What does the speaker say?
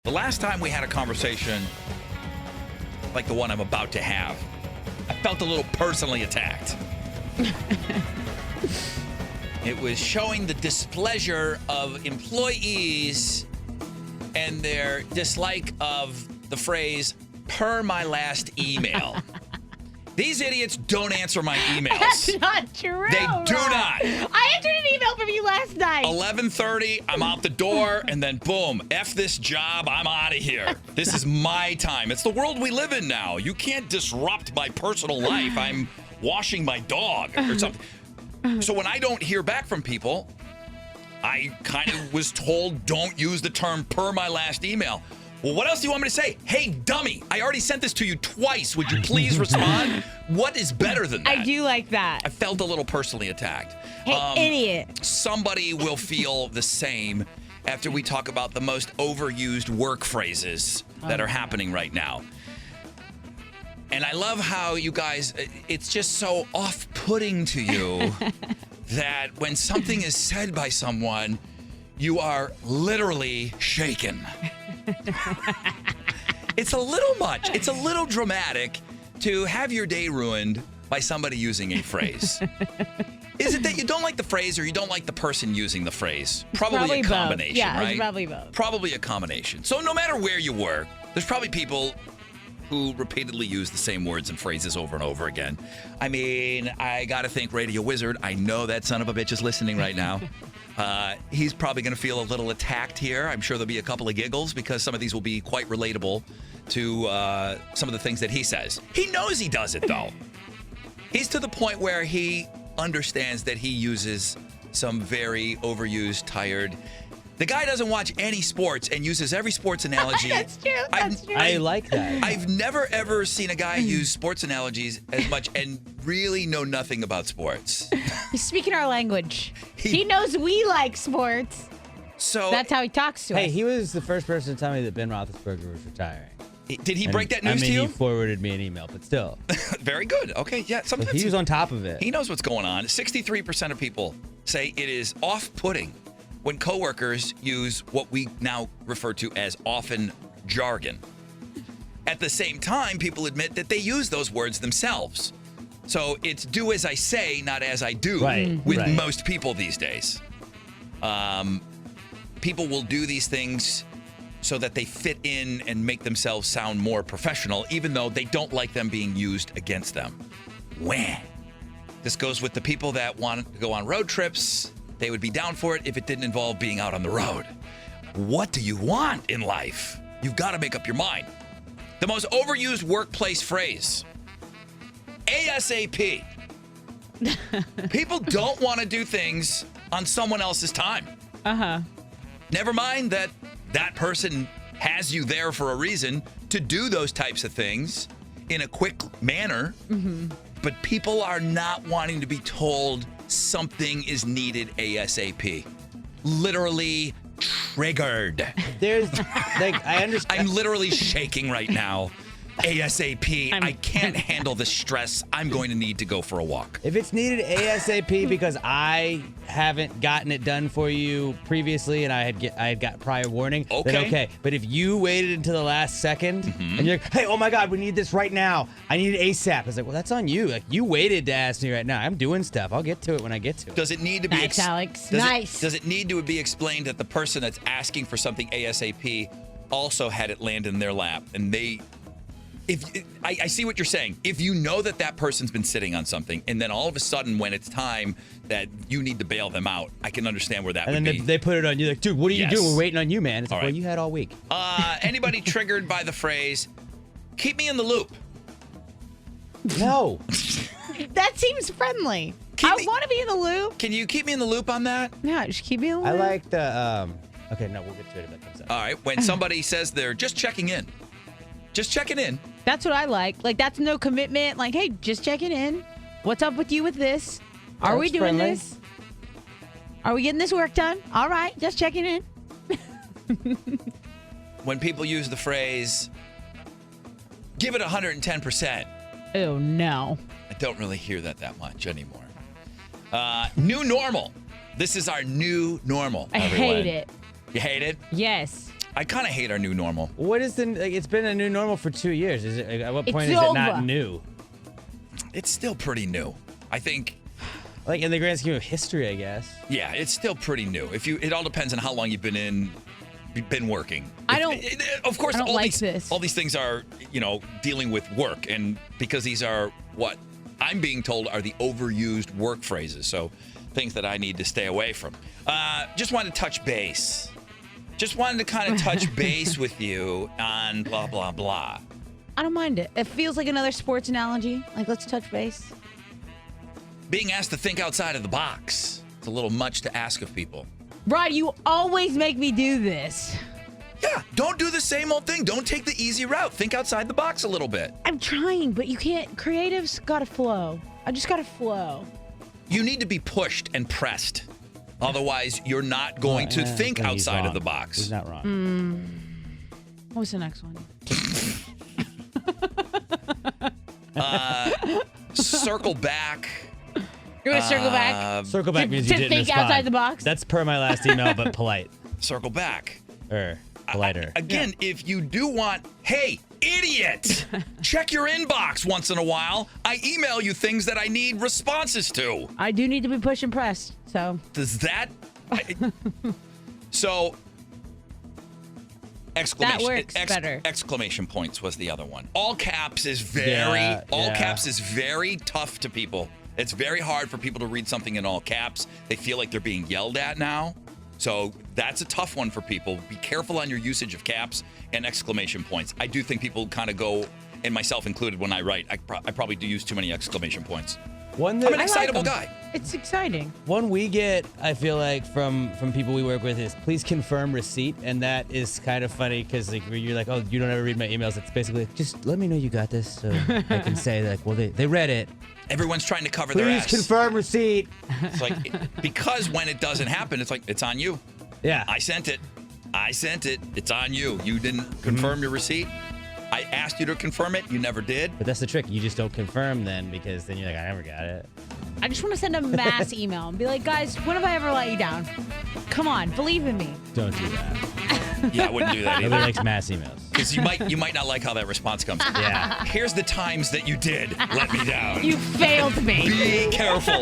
The last time we had a conversation like the one I'm about to have, I felt a little personally attacked. It was showing the displeasure of employees and their dislike of the phrase, per my last email. These idiots don't answer my emails. That's not true. They do not. I answered an email from you last night. 11:30, I'm out the door, and then boom, F this job, I'm out of here. This is my time. It's the world we live in now. You can't disrupt my personal life. I'm washing my dog or something. So when I don't hear back from people, I kind of was told, don't use the term per my last email. Well, what else do you want me to say? Hey, dummy, I already sent this to you twice. Would you please respond? What is better than that? I do like that. I felt a little personally attacked. Hey, idiot. Somebody will feel the same after we talk about the most overused work phrases that are happening right now. And I love how you guys, it's just so off-putting to you that when something is said by someone, you are literally shaken. It's a little much. It's a little dramatic to have your day ruined by somebody using a phrase. Is it that you don't like the phrase or you don't like the person using the phrase? Probably a combination, both. Yeah, right? it's probably both. Probably a combination. So no matter where you work, there's probably people who repeatedly use the same words and phrases over and over again. I mean, I got to think Radio Wizard. I know that son of a bitch is listening right now. He's probably going to feel a little attacked here. I'm sure there'll be a couple of giggles because some of these will be quite relatable to some of the things that he says. He knows he does it, though. He's to the point where he understands that he uses some very overused, tired. The guy doesn't watch any sports and uses every sports analogy. That's true. That's true. I like that. I've never, ever seen a guy use sports analogies as much and really know nothing about sports. He's speaking our language. He knows we like sports. So That's how he talks to us. Hey, he was the first person to tell me that Ben Roethlisberger was retiring. did he break that news to He you? forwarded me an email, but still. Very good. Okay, yeah. So Sometimes he was on top of it. he knows what's going on. 63% of people say it is off-putting when coworkers use what we now refer to as often jargon. At the same time, people admit that they use those words themselves. So it's do as I say, not as I do with most people these days. People will do these things so that they fit in and make themselves sound more professional, even though they don't like them being used against them. Wah. This goes with the people that want to go on road trips. They would be down for it if it didn't involve being out on the road. What do you want in life? You've got to make up your mind. The most overused workplace phrase, ASAP. People don't want to do things on someone else's time. Never mind that that person has you there for a reason to do those types of things in a quick manner. But people are not wanting to be told something is needed ASAP. Literally triggered. There's, like, I understand. I'm literally shaking right now. ASAP. I can't handle the stress. I'm going to need to go for a walk. If it's needed ASAP because I haven't gotten it done for you previously and I had got prior warning, then okay. But if you waited until the last second and you're like, hey, oh my God, we need this right now. I need it ASAP. It's like, well, that's on you. Like, you waited to ask me right now. I'm doing stuff. I'll get to it when I get to it. Does it need to be Nice, Alex. Does it need to be explained that the person that's asking for something ASAP also had it land in their lap and they... I see what you're saying. If you know that that person's been sitting on something, and then all of a sudden, when it's time that you need to bail them out, I can understand where that would be. And then they put it on you, like, dude, what are you doing? We're waiting on you, man. It's like, All right. well, you had all week. Anybody triggered by the phrase, keep me in the loop? No. That seems friendly. I want to be in the loop. Can you keep me in the loop on that? Yeah, just keep me in the I loop. like the, okay, no, we'll get to it if that comes up. All right. When somebody says they're just checking in. Just checking in. That's what I like. Like, that's no commitment. Like, hey, just checking in. What's up with you with this? Are we doing friendly. this? Are we getting this work done? All right, just checking in. When people use the phrase, give it 110%. Oh, no. I don't really hear that much anymore. New normal. This is our new normal. I everyone. hate it. You hate it? Yes. I kind of hate our new normal. What is it's been a new normal for 2 years. Is it? At what point is over. it not new? It's still pretty new. I think. Like in the grand scheme of history, I guess. Yeah, it's still pretty new. It all depends on how long you've been working. Of course, I don't all like these this. all these things are dealing with work, and because these are what I'm being told are the overused work phrases. So things that I need to stay away from. Just wanted to touch base. Just wanted to kind of touch base with you on blah blah blah. I don't mind it. It feels like another sports analogy. Like, let's touch base. Being asked to think outside of the box. It's a little much to ask of people. Rod, you always make me do this. Yeah, don't do the same old thing. Don't take the easy route. Think outside the box a little bit. I'm trying, but you can't. Creatives gotta flow. I just gotta flow. You need to be pushed and pressed. Otherwise, you're not going to think outside of the box. He's not wrong. What's the next one? Circle back. You want to circle back? Circle back means you to didn't think respond. outside the box? That's per my last email, but polite. Circle back. Politer. Again, if you do want, hey, idiot, check your inbox once in a while. I email you things that I need responses to. I do need to be pushed and pressed, so. Does that? So, exclamation, That works better. Exclamation points was the other one. All caps is caps is very tough to people. It's very hard for people to read something in all caps. They feel like they're being yelled at now. So that's a tough one for people. Be careful on your usage of caps and exclamation points. I do think people kind of go, and myself included, when I write, I probably do use too many exclamation points. I'm an excitable guy. It's exciting. One we get, I feel like, from people we work with is, please confirm receipt. And that is kind of funny because like, you're like, oh, you don't ever read my emails. It's basically, just let me know you got this so I can say, like, well, they read it. Everyone's trying to cover their Please ass. confirm receipt. It's like, because when it doesn't happen, it's like, it's on you. Yeah. I sent it. It's on you. You didn't confirm your receipt. I asked you to confirm it. You never did. But that's the trick. You just don't confirm then, because then you're like, I never got it. I just want to send a mass email and be like, guys, when have I ever let you down? Come on, believe in me. Don't do that. Yeah, I wouldn't do that either. Nobody likes mass emails. Because you might not like how that response comes. Yeah. Here's the times that you did let me down. You failed me. Be careful.